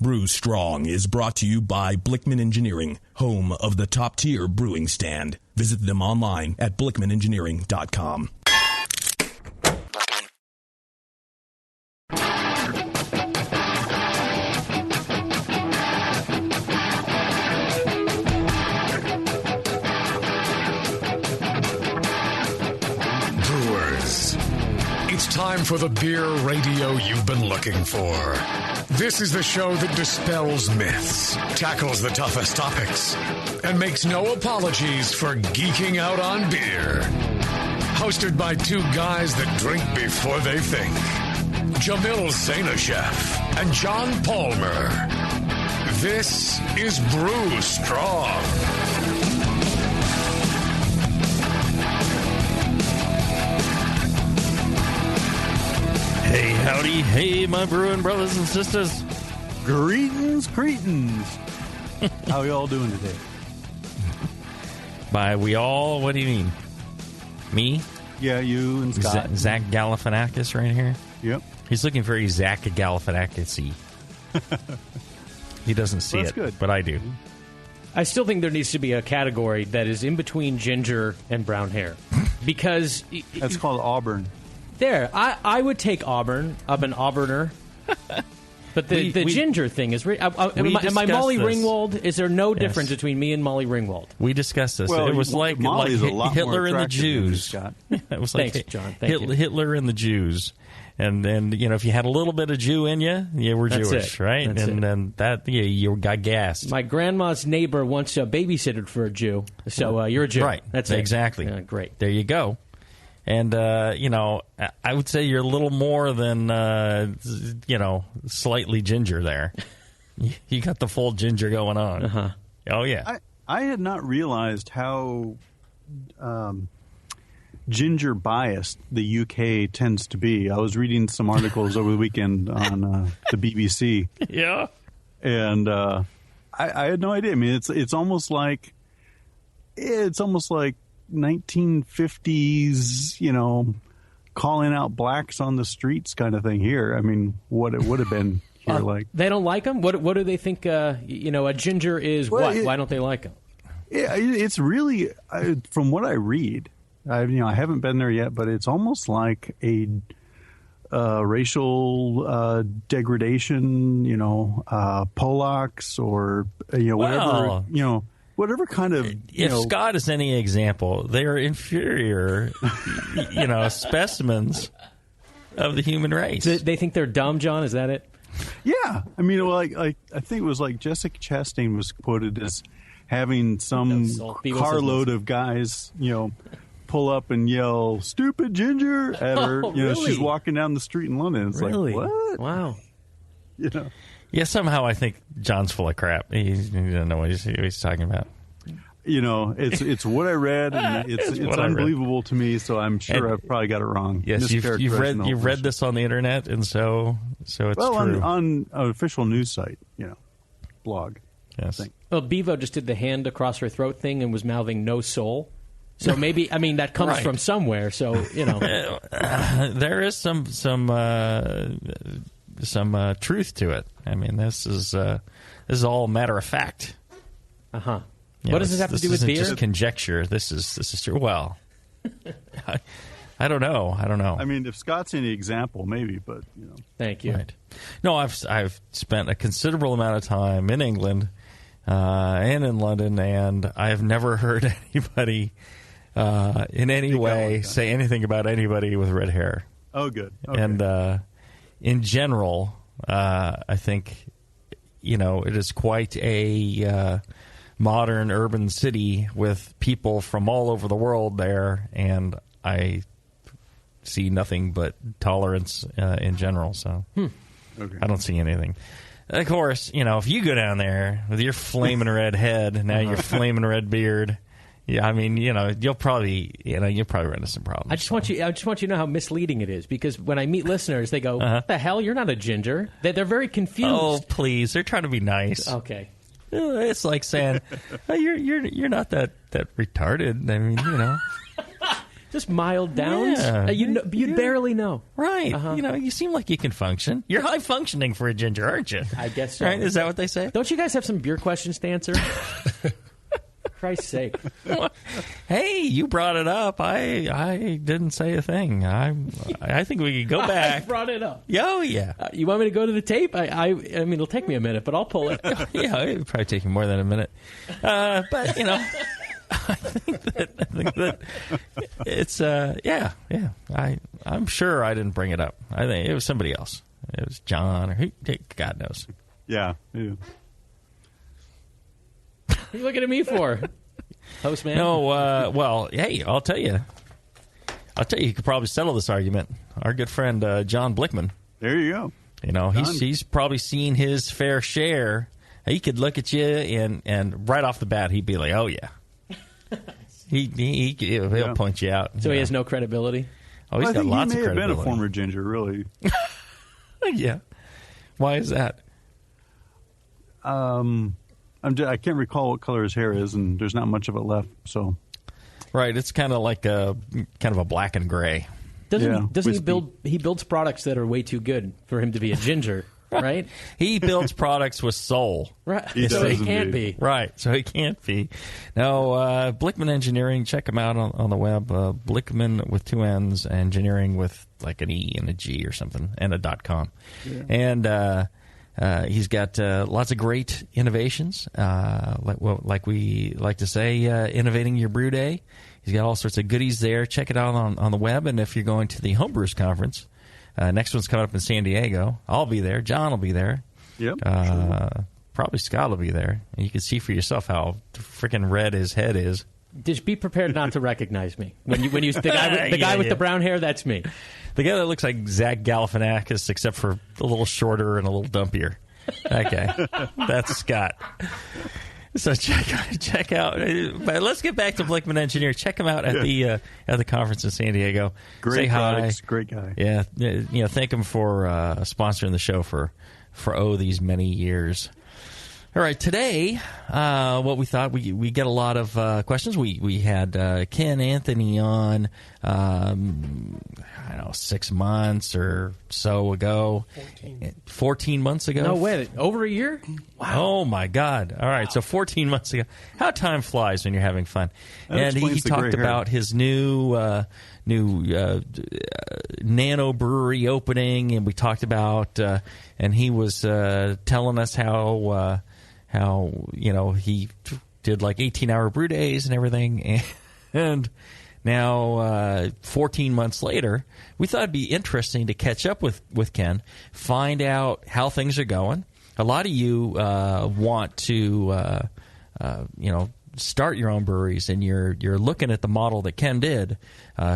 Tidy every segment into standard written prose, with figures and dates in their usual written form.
Brew Strong is brought to you by Blickman Engineering, home of the top-tier brewing stand. Visit them online at blickmanengineering.com. Brewers, it's time for the beer radio you've been looking for. This is the show that dispels myths, tackles the toughest topics, and makes no apologies for geeking out on beer. Hosted by two guys that drink before they think. Jamil Zainasheff and John Palmer. This is Brew Strong. Hey, howdy, hey, my brewing brothers and sisters. Greetings, Cretans. How are y'all doing today? By we all, what do you mean? Me? Yeah, you and Scott. Zach Galifianakis right here? Yep. He's looking very Zach Galifianakis-y. He doesn't see it, good. But I do. I still think there needs to be a category that is in between ginger and brown hair. Because... That's called Auburn. There, I would take Auburn. I'm an Auburner. But the ginger thing is... am I Molly Ringwald? Is there no difference between me and Molly Ringwald? We discussed this. Well, it was like Hitler and the Jews. It was like Thanks, John. Thank you. Hitler and the Jews. And if you had a little bit of Jew in you, you were Jewish, right? And then you got gassed. My grandma's neighbor once babysitted for a Jew. So you're a Jew. Right. That's it. Exactly. Great. There you go. And, I would say you're a little more than, slightly ginger there. You got the full ginger going on. Uh-huh. Oh, yeah. I had not realized how ginger biased the UK tends to be. I was reading some articles over the weekend on the BBC. Yeah. And I had no idea. I mean, it's almost like 1950s, calling out blacks on the streets kind of thing here. I mean, what it would have been here like. They don't like them? What do they think, a ginger is? Well, what? Why don't they like them? Yeah, it's really, from what I read, I haven't been there yet, but it's almost like a racial degradation, Polacks or, whatever, whatever kind of... If Scott is any example, they are inferior, specimens of the human race. They think they're dumb, John? Is that it? Yeah. I mean, I think it was like Jessica Chastain was quoted as having some carload of guys, pull up and yell, "Stupid ginger," at her. Really? She's walking down the street in London. It's really? like, what? Wow. Yeah, somehow I think John's full of crap. He doesn't know what he's talking about. It's what I read, and it's unbelievable to me. So I'm sure I've probably got it wrong. Yes, you've read this on the internet, and so it's true. on an official news site, blog. Yes. Well, Bevo just did the hand across her throat thing and was mouthing "no soul." So maybe that comes from somewhere. So there is some truth to it. I mean, this is all matter of fact. Uh-huh. What does this have to do with beer? This isn't just conjecture. This is true. Well, I don't know. I mean, if Scott's any example, maybe, but Thank you. Right. No, I've spent a considerable amount of time in England and in London, and I have never heard anybody in any way say anything about anybody with red hair. Oh, good. Okay. And in general, I think it is quite a modern urban city with people from all over the world there, and I see nothing but tolerance in general. So okay. I don't see anything. Of course, if you go down there with your flaming red head and now your flaming red beard, yeah, I mean, you'll probably run into some problems. I just want you to know how misleading it is, because when I meet listeners, they go, "What the hell? You're not a ginger." They're very confused. Oh, please! They're trying to be nice. Okay. It's like saying, "Oh, you're not that retarded." I mean, Just mild downs. Yeah. You'd barely know. Right. You seem like you can function. You're high functioning for a ginger, aren't you? I guess so. Right? Is that what they say? Don't you guys have some beer questions to answer? Christ's sake. Hey, you brought it up. I didn't say a thing. I think we could go back. I brought it up. Oh, yeah. You want me to go to the tape? I mean, it'll take me a minute, but I'll pull it. Yeah, it'll probably take you more than a minute. But, I think that it's I'm sure I didn't bring it up. I think it was somebody else. It was John or God knows. Yeah. What are you looking at me for, host man? No. Well, hey, I'll tell you. You could probably settle this argument. Our good friend John Blickman. There you go. He's probably seen his fair share. He could look at you and right off the bat he'd be like, "Oh yeah." He'll point you out. So he has no credibility? Oh, he's got lots of credibility. He may have been a former ginger, really. Yeah. Why is that? I can't recall what color his hair is, and there's not much of it left. So, right, it's kind of like a black and gray. Doesn't he build? He builds products that are way too good for him to be a ginger. Right? He builds products with soul. Right. So he can't be. Right. So he can't be. No, Blickman Engineering, check him out on the web. Blickman with 2 N's, engineering with like an E and a G or something, and a .com. Yeah. And he's got lots of great innovations, like we like to say, innovating your brew day. He's got all sorts of goodies there. Check it out on the web. And if you're going to the Homebrewers Conference, next one's coming up in San Diego. I'll be there. John will be there. Yep. Probably Scott will be there. And you can see for yourself how freaking red his head is. Just be prepared not to recognize me. When you the guy with the brown hair, that's me. The guy that looks like Zach Galifianakis, except for a little shorter and a little dumpier. That guy. That's Scott. So check out. But let's get back to Blickman Engineer. Check him out at the conference in San Diego. Great Say products, hi. Great guy. Yeah, thank him for sponsoring the show for these many years. All right, today, what we thought, we get a lot of questions. We had Ken Anthony on, 6 months or so ago. 14 months ago. No way, over a year? Wow. Oh, my God. All right, so 14 months ago. How time flies when you're having fun. And he talked about his new nano brewery opening, and we talked about, and he was telling us how he did like 18-hour brew days and everything, and now 14 months later, we thought it'd be interesting to catch up with Ken, find out how things are going. A lot of you want to start your own breweries, and you're looking at the model that Ken did,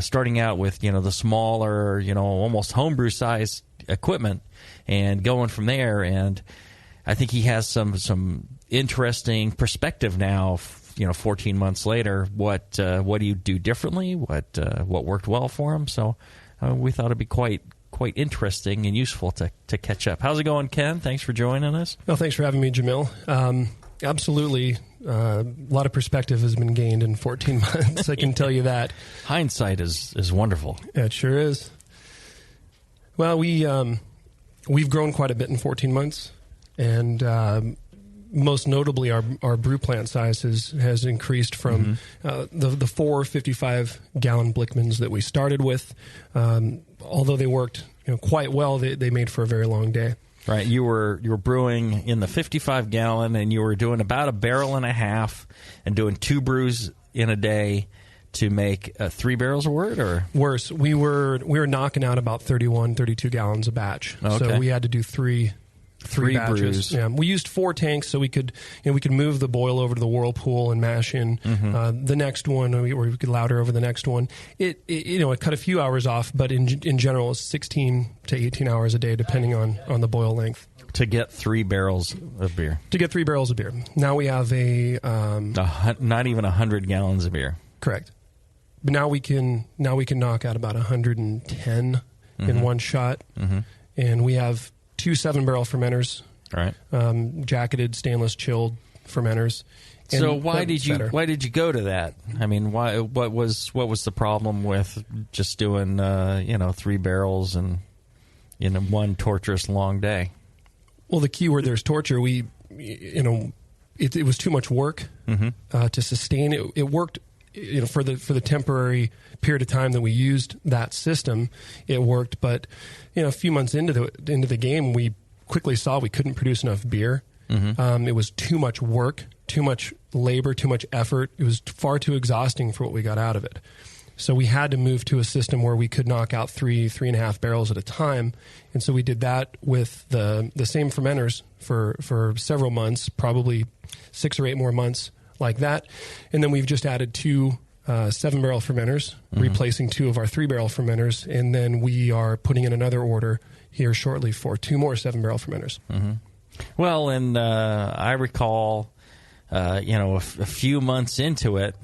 starting out with the smaller, almost homebrew size equipment, and going from there. And I think he has some interesting perspective now. 14 months later, what do you do differently? What worked well for him? So we thought it'd be quite interesting and useful to catch up. How's it going, Ken? Thanks for joining us. Well, thanks for having me, Jamil. Absolutely, a lot of perspective has been gained in 14 months. I can tell you that. Hindsight is wonderful. It sure is. Well, we've grown quite a bit in 14 months, and most notably, our brew plant size has increased from the 4 55-gallon Blickmans that we started with. Although they worked quite well, they made for a very long day. Right, you were brewing in the 55-gallon, and you were doing about a barrel and a half, and doing 2 brews in a day to make 3 barrels a wort, or worse. We were knocking out about 31, 32 gallons a batch. Okay. So we had to do three batches. Brews. Yeah, we used 4 tanks, so we could move the boil over to the whirlpool and mash in the next one, or we could louder over the next one. It cut a few hours off, but in general, it's 16 to 18 hours a day, depending on the boil length. To get 3 barrels of beer. To get 3 barrels of beer. Now we have not even 100 gallons of beer. Correct. But now we can knock out about 110 in one shot, and we have 2 7-barrel fermenters, right? Jacketed, stainless, chilled, fermenters. So why did you go to that? I mean, what was the problem with just doing 3 barrels and one torturous long day? Well, the key word there is torture. It was too much work to sustain. It worked, for the temporary period of time that we used that system. It worked, but a few months into the game, we quickly saw we couldn't produce enough beer. It was too much work, too much labor, too much effort. It was far too exhausting for what we got out of it. So we had to move to a system where we could knock out 3.5 barrels at a time. And so we did that with the same fermenters for several months, probably 6 or 8 more months like that. And then we've just added 2 7-barrel fermenters, replacing 2 of our 3-barrel fermenters. And then we are putting in another order here shortly for 2 more 7-barrel fermenters. Well, and I recall, a few months into it,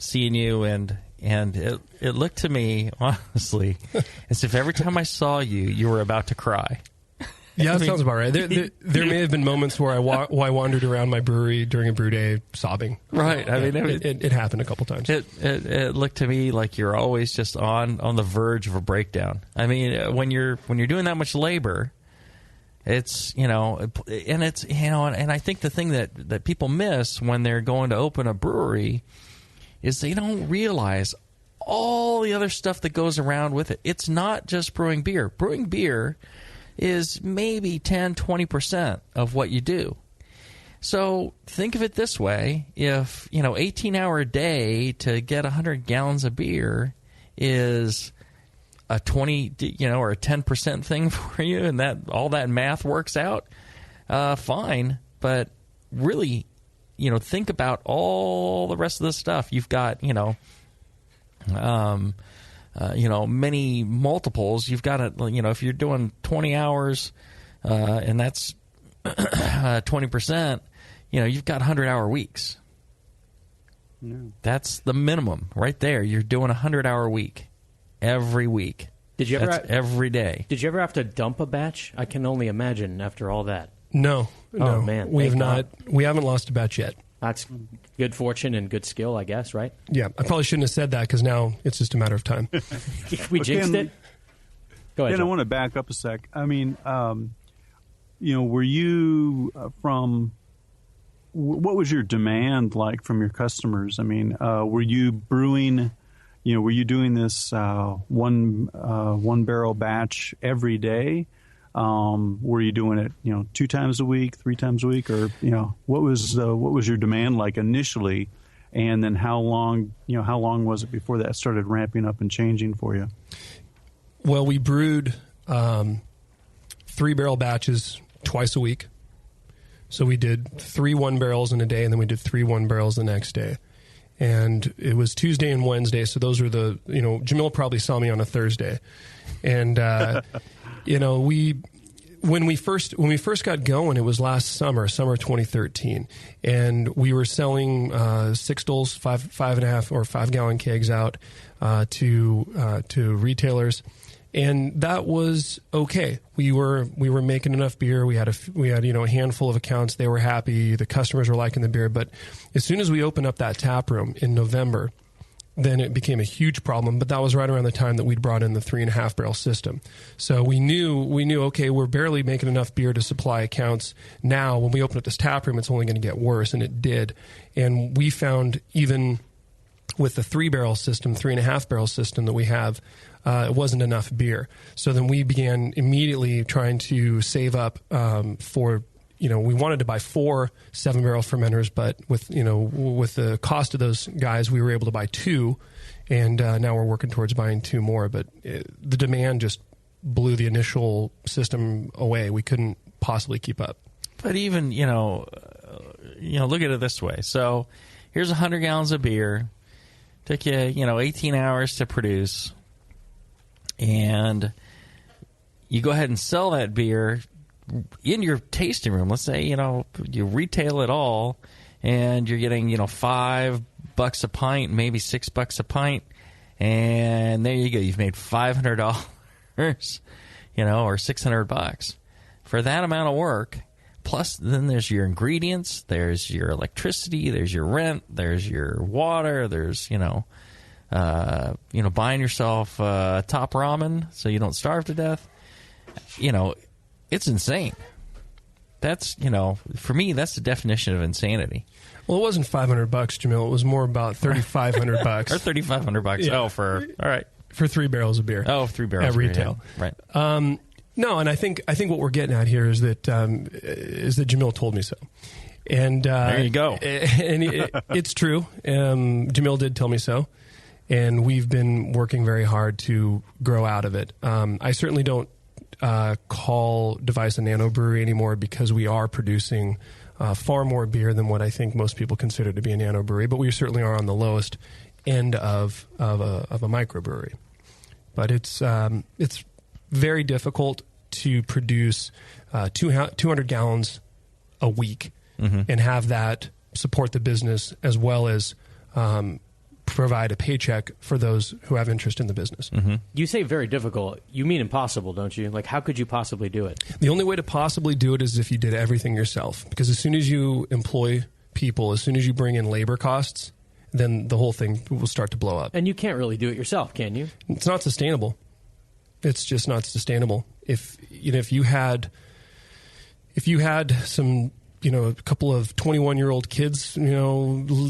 seeing you, and it looked to me, honestly, as if every time I saw you, you were about to cry. Yeah, that sounds about right. There may have been moments where I wandered around my brewery during a brew day sobbing. Right. I mean, it happened a couple times. It looked to me like you're always just on the verge of a breakdown. I mean, when you're doing that much labor, it's and I think the thing that people miss when they're going to open a brewery is they don't realize all the other stuff that goes around with it. It's not just brewing beer. Brewing beer is maybe 10-20% of what you do. So think of it this way: if 18-hour day to get 100 gallons of beer is a 20 or a 10% thing for you, and that all that math works out, fine. But really, think about all the rest of the stuff. You've got many multiples. You've got to, if you're doing 20 hours, and that's 20%, you've got 100-hour weeks. No. That's the minimum right there. You're doing a 100-hour week every week. That's every day. Did you ever have to dump a batch? I can only imagine after all that. No. Oh, man. We have not. We haven't lost a batch yet. That's good fortune and good skill, I guess, right? Yeah, I probably shouldn't have said that because now it's just a matter of time. We jinxed it. Go ahead. I want to back up a sec. I mean, were you what was your demand like from your customers? I mean, were you brewing? Were you doing this one barrel batch every day? Were you doing it, 2 times a week, 3 times a week, or what was your demand like initially, and then how long was it before that started ramping up and changing for you? Well, we brewed 3-barrel batches twice a week, so we did 3 1-barrels in a day, and then we did 3 1-barrels the next day. And it was Tuesday and Wednesday, so those were Jamil probably saw me on a Thursday, and when we first got going, it was last summer 2013, and we were selling 6 doles, 5.5 or 5-gallon kegs out to retailers, and that was okay. We were making enough beer. We had a handful of accounts. They were happy. The customers were liking the beer. But as soon as we opened up that tap room in November, then it became a huge problem. But that was right around the time that we'd brought in the 3.5 barrel system. So we knew, okay, we're barely making enough beer to supply accounts. Now, when we open up this tap room, it's only going to get worse, and it did. And we found even with the 3-barrel system, 3.5 barrel system that we have, it wasn't enough beer. So then we began immediately trying to save up for. We wanted to buy 4 7-barrel fermenters, but with the cost of those guys, we were able to buy 2, and now we're working towards buying 2 more. But the demand just blew the initial system away. We couldn't possibly keep up. But even look at it this way. So here's 100 gallons of beer. Took you 18 hours to produce, and you go ahead and sell that beer in your tasting room. Let's say you retail it all, and you're getting $5 a pint, maybe $6 a pint, and there you go. You've made $500, or $600 for that amount of work. plus then there's your ingredients, there's your electricity, there's your rent, there's your water, there's buying yourself top ramen so you don't starve to death. It's insane. That's for me, that's the definition of insanity. Well, it wasn't $500, Jamil. It was more about $3,500 or $3,500. Yeah. Oh, all right, for 3 barrels of beer. Oh, 3 barrels at retail, yeah. Right? No, and I think what we're getting at here is that Jamil told me so, and there you go. And it's true. Jamil did tell me so, and we've been working very hard to grow out of it. I certainly don't call Device a nano brewery anymore because we are producing far more beer than what I think most people consider to be a nano brewery, but we certainly are on the lowest end of a microbrewery. But it's very difficult to produce 200 gallons a week and have that support the business as well as provide a paycheck for those who have interest in the business. Mm-hmm. You say very difficult. You mean impossible, don't you? Like, how could you possibly do it? The only way to possibly do it is if you did everything yourself. Because as soon as you employ people, as soon as you bring in labor costs, then the whole thing will start to blow up. And you can't really do it yourself, can you? It's not sustainable. It's just not sustainable. If you had some, a couple of 21-year-old kids,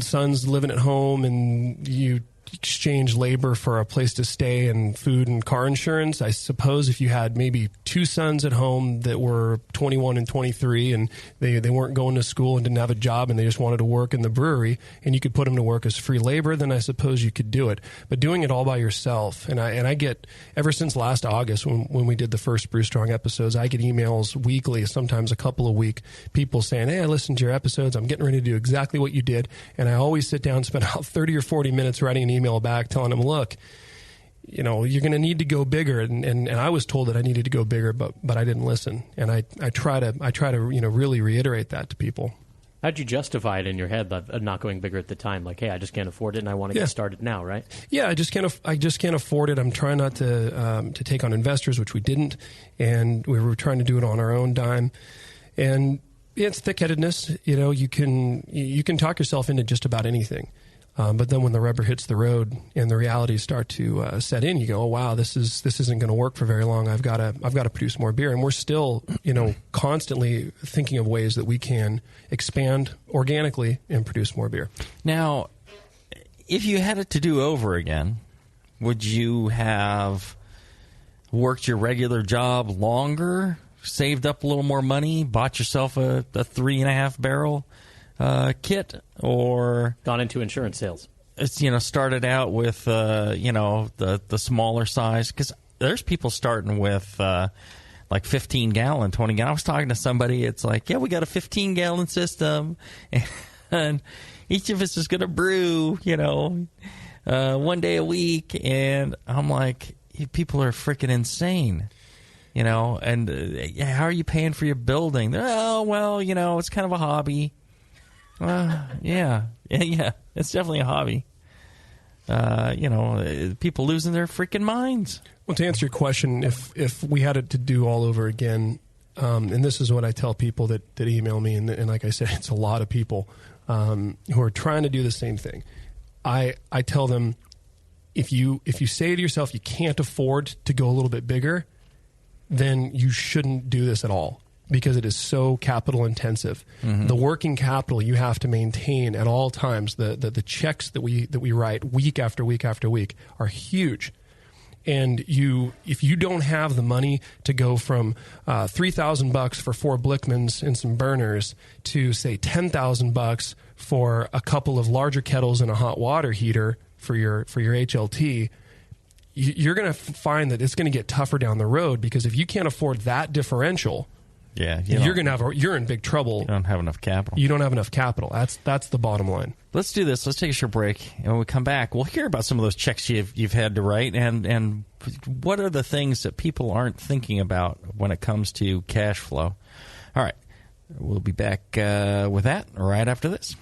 sons living at home, and you exchange labor for a place to stay and food and car insurance. I suppose if you had maybe 2 sons at home that were 21 and 23 and they weren't going to school and didn't have a job and they just wanted to work in the brewery and you could put them to work as free labor, then I suppose you could do it. But doing it all by yourself, and I get, ever since last August when we did the first Brew Strong episodes, I get emails weekly, sometimes a couple a week, people saying, hey, I listened to your episodes, I'm getting ready to do exactly what you did. And I always sit down and spend about 30 or 40 minutes writing an email back telling them, look, you're going to need to go bigger. And I was told that I needed to go bigger, but I didn't listen. And I try to really reiterate that to people. How'd you justify it in your head of not going bigger at the time? Like, hey, I just can't afford it and I want to get started now, right? Yeah, I just can't afford it. I'm trying not to take on investors, which we didn't. And we were trying to do it on our own dime. And it's thick-headedness. You can talk yourself into just about anything. But then when the rubber hits the road and the realities start to set in, you go, "Oh wow, this isn't going to work for very long. I've got to produce more beer." And we're still, constantly thinking of ways that we can expand organically and produce more beer. Now, if you had it to do over again, would you have worked your regular job longer, saved up a little more money, bought yourself a 3.5 barrel? Kit, or gone into insurance sales? It's started out with the smaller size, because there's people starting with like 15-gallon, 20-gallon. I was talking to somebody. It's like, yeah, we got a 15-gallon system, and each of us is going to brew, 1 day a week, and I'm like, people are freaking insane. And how are you paying for your building? Oh, well, it's kind of a hobby. Yeah, it's definitely a hobby. People losing their freaking minds. Well, to answer your question, if we had it to do all over again, and this is what I tell people that email me, and like I said, it's a lot of people who are trying to do the same thing. I tell them, if you say to yourself you can't afford to go a little bit bigger, then you shouldn't do this at all, because it is so capital intensive. Mm-hmm. The working capital you have to maintain at all times, the checks that we write week after week after week are huge. And if you don't have the money to go from $3,000 for 4 Blickmans and some burners to, say, $10,000 for a couple of larger kettles and a hot water heater for your HLT, you're going to find that it's going to get tougher down the road, because if you can't afford that differential, yeah, you're in big trouble. You don't have enough capital. You don't have enough capital. That's the bottom line. Let's do this. Let's take a short break, and when we come back, we'll hear about some of those checks you've had to write, and what are the things that people aren't thinking about when it comes to cash flow. All right, we'll be back with that right after this.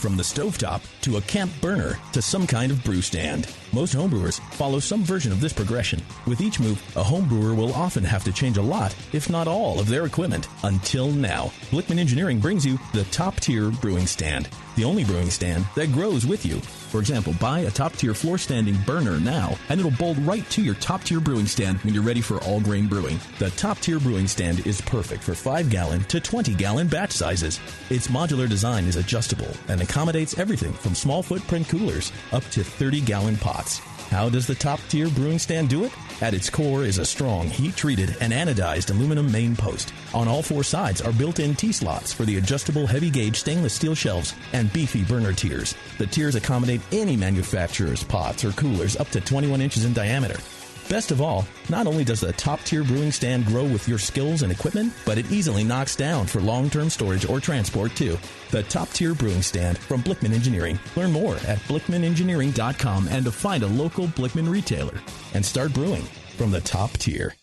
from the stovetop to a camp burner to some kind of brew stand. Most homebrewers follow some version of this progression. With each move, a homebrewer will often have to change a lot, if not all, of their equipment. Until now, Blickman Engineering brings you the top-tier brewing stand. The only brewing stand that grows with you. For example, buy a top-tier floor-standing burner now, and it'll bolt right to your top-tier brewing stand when you're ready for all-grain brewing. The top-tier brewing stand is perfect for 5-gallon to 20-gallon batch sizes. Its modular design is adjustable and accommodates everything from small footprint coolers up to 30-gallon pots. How does the top-tier brewing stand do it? At its core is a strong, heat-treated, and anodized aluminum main post. On all 4 sides are built-in T-slots for the adjustable heavy-gauge stainless steel shelves and beefy burner tiers. The tiers accommodate any manufacturer's pots or coolers up to 21 inches in diameter. Best of all, not only does the top-tier brewing stand grow with your skills and equipment, but it easily knocks down for long-term storage or transport, too. The top-tier brewing stand from Blickman Engineering. Learn more at blickmanengineering.com and to find a local Blickman retailer. And start brewing from the top tier.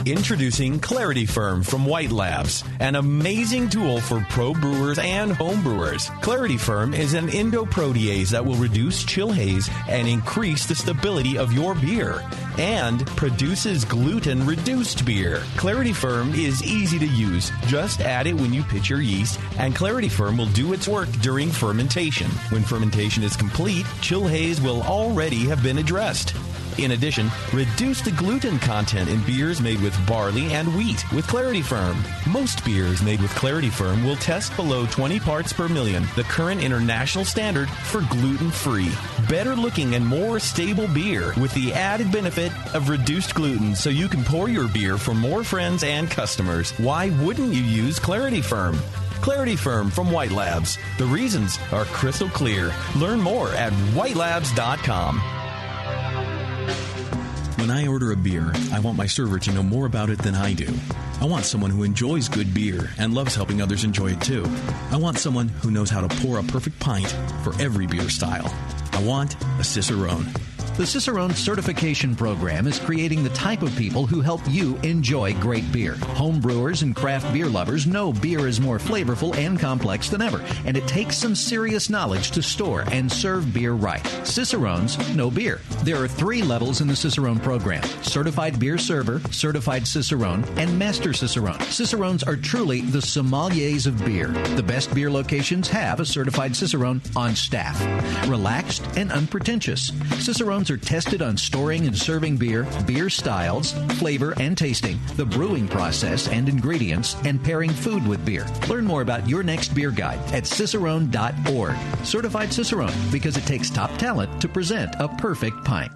Introducing Clarity Firm from White Labs, an amazing tool for pro brewers and home brewers. Clarity Firm is an endoprotease that will reduce chill haze and increase the stability of your beer, and produces gluten-reduced beer. Clarity Firm is easy to use. Just add it when you pitch your yeast, and Clarity Firm will do its work during fermentation. When fermentation is complete, chill haze will already have been addressed. In addition, reduce the gluten content in beers made with barley and wheat with Clarity Firm. Most beers made with Clarity Firm will test below 20 parts per million, the current international standard for gluten-free. Better looking and more stable beer with the added benefit of reduced gluten, so you can pour your beer for more friends and customers. Why wouldn't you use Clarity Firm? Clarity Firm from White Labs. The reasons are crystal clear. Learn more at whitelabs.com. When I order a beer, I want my server to know more about it than I do. I want someone who enjoys good beer and loves helping others enjoy it too. I want someone who knows how to pour a perfect pint for every beer style. I want a Cicerone. The Cicerone Certification Program is creating the type of people who help you enjoy great beer. Home brewers and craft beer lovers know beer is more flavorful and complex than ever, and it takes some serious knowledge to store and serve beer right. Cicerones know beer. There are 3 levels in the Cicerone program: Certified Beer Server, Certified Cicerone, and Master Cicerone. Cicerones are truly the sommeliers of beer. The best beer locations have a Certified Cicerone on staff. Relaxed and unpretentious. Cicerones are tested on storing and serving beer, beer styles, flavor and tasting, the brewing process and ingredients, and pairing food with beer. Learn more about your next beer guide at cicerone.org. Certified Cicerone, because it takes top talent to present a perfect pint.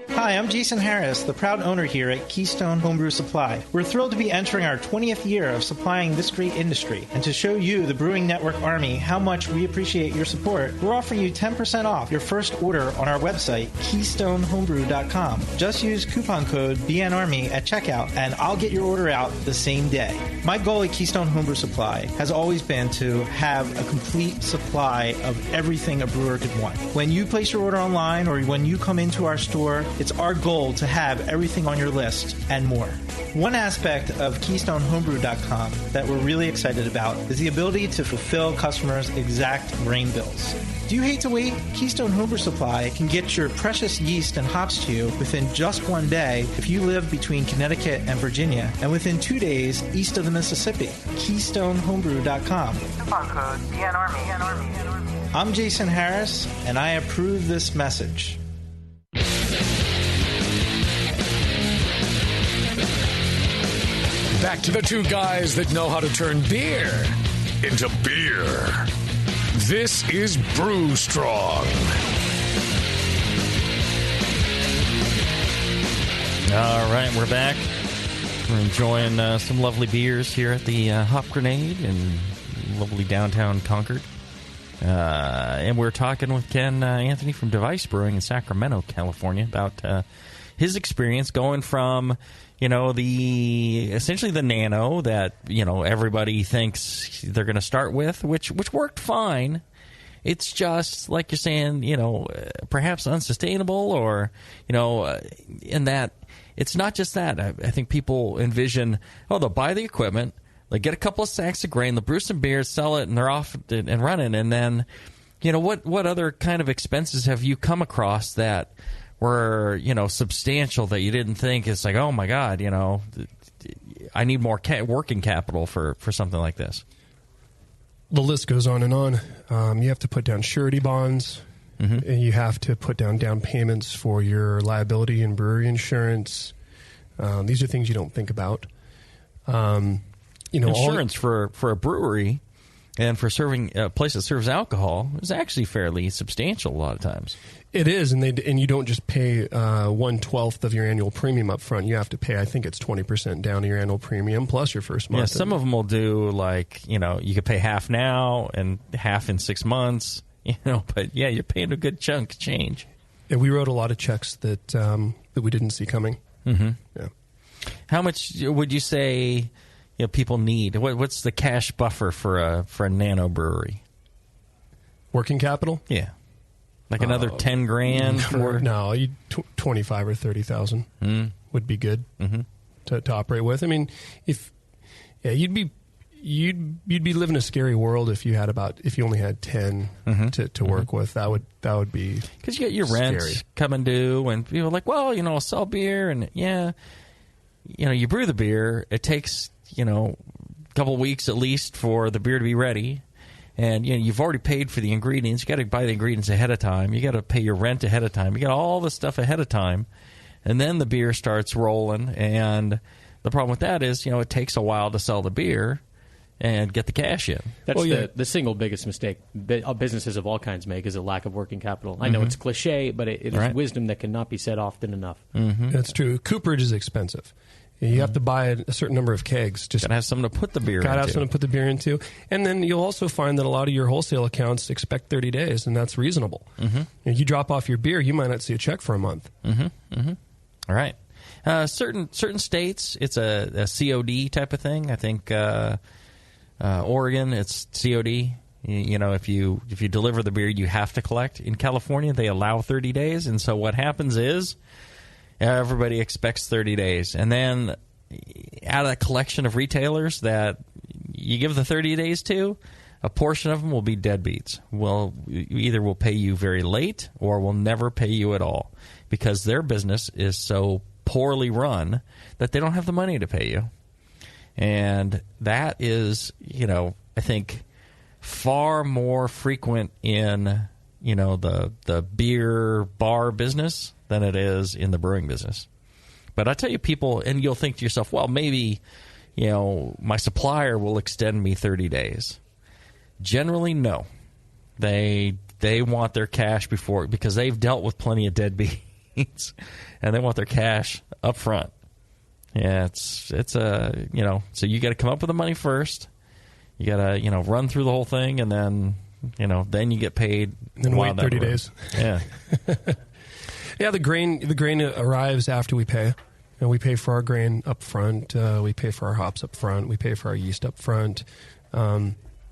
Hi, I'm Jason Harris, the proud owner here at Keystone Homebrew Supply. We're thrilled to be entering our 20th year of supplying this great industry. And to show you, the Brewing Network Army, how much we appreciate your support, we're offering you 10% off your first order on our website, KeystoneHomebrew.com. Just use coupon code BNARMY at checkout, and I'll get your order out the same day. My goal at Keystone Homebrew Supply has always been to have a complete supply of everything a brewer could want. When you place your order online or when you come into our store, it's our goal to have everything on your list and more. One aspect of KeystoneHomebrew.com that we're really excited about is the ability to fulfill customers' exact grain bills. Do you hate to wait? Keystone Homebrew Supply can get your precious yeast and hops to you within just 1 day if you live between Connecticut and Virginia, and within 2 days east of the Mississippi. KeystoneHomebrew.com. Coupon code BNARMY. I'm Jason Harris, and I approve this message. Back to the 2 guys that know how to turn beer into beer. This is Brew Strong. All right, we're back. We're enjoying some lovely beers here at the Hop Grenade in lovely downtown Concord. And we're talking with Ken Anthony from Device Brewing in Sacramento, California, about his experience going from, essentially the Nano that, everybody thinks they're going to start with, which worked fine. It's just, like you're saying, perhaps unsustainable, or, in that it's not just that. I think people envision, they'll buy the equipment, Like, get a couple of sacks of grain, they'll brew some beer, sell it, and they're off and running. And then, what other kind of expenses have you come across that were, substantial that you didn't think? It's like, oh, my God, I need more working capital for something like this. The list goes on and on. You have to put down surety bonds. Mm-hmm. And you have to put down payments for your liability and brewery insurance. These are things you don't think about. Insurance for a brewery and for serving a place that serves alcohol is actually fairly substantial a lot of times. It is, and you don't just pay 1/12 of your annual premium up front. You have to pay, I think it's 20% down to your annual premium plus your first month. Yeah, some of them will do you could pay half now and half in 6 months. But yeah, you're paying a good chunk of change. Yeah, we wrote a lot of checks that we didn't see coming. Mm-hmm. Yeah. How much would you say people need? What's the cash buffer for a nano brewery? Working capital? Yeah, like another 10 grand for 25 or 30,000 would be good to operate with. I mean, you'd be living a scary world if you only had 10 to work with. That would be because you get your rent coming due, and people are like, well, I'll sell beer, and you brew the beer. It takes a couple weeks at least for the beer to be ready, and you've already paid for the ingredients. You got to buy the ingredients ahead of time. You got to pay your rent ahead of time. You got all the stuff ahead of time, and then the beer starts rolling. And the problem with that is it takes a while to sell the beer and get the cash in. That's the single biggest mistake businesses of all kinds make is a lack of working capital. I know it's cliche, but it is wisdom that cannot be said often enough. Mm-hmm. That's true. Cooperage is expensive. You have to buy a certain number of kegs. Just gotta have something to put the beer into. Gotta have something to put the beer into. And then you'll also find that a lot of your wholesale accounts expect 30 days, and that's reasonable. Mm-hmm. You drop off your beer, you might not see a check for a month. Mm-hmm. Mm-hmm. All right. Certain states, it's a COD type of thing. I think Oregon, it's COD. If you deliver the beer, you have to collect. In California, they allow 30 days, and so what happens is everybody expects 30 days. And then out of that collection of retailers that you give the 30 days to, a portion of them will be deadbeats. Either will pay you very late or will never pay you at all because their business is so poorly run that they don't have the money to pay you. And that is, I think far more frequent in, the beer bar business than it is in the brewing business. But I tell you, people, and you'll think to yourself, well, maybe, my supplier will extend me 30 days. Generally, no. They want their cash because they've dealt with plenty of deadbeats, and they want their cash up front. Yeah, it's so you got to come up with the money first. You got to, run through the whole thing, and then, then you get paid. And then wait 30 days. Yeah. Yeah, the grain arrives after we pay. We pay for our grain up front. We pay for our hops up front. We pay for our yeast up front.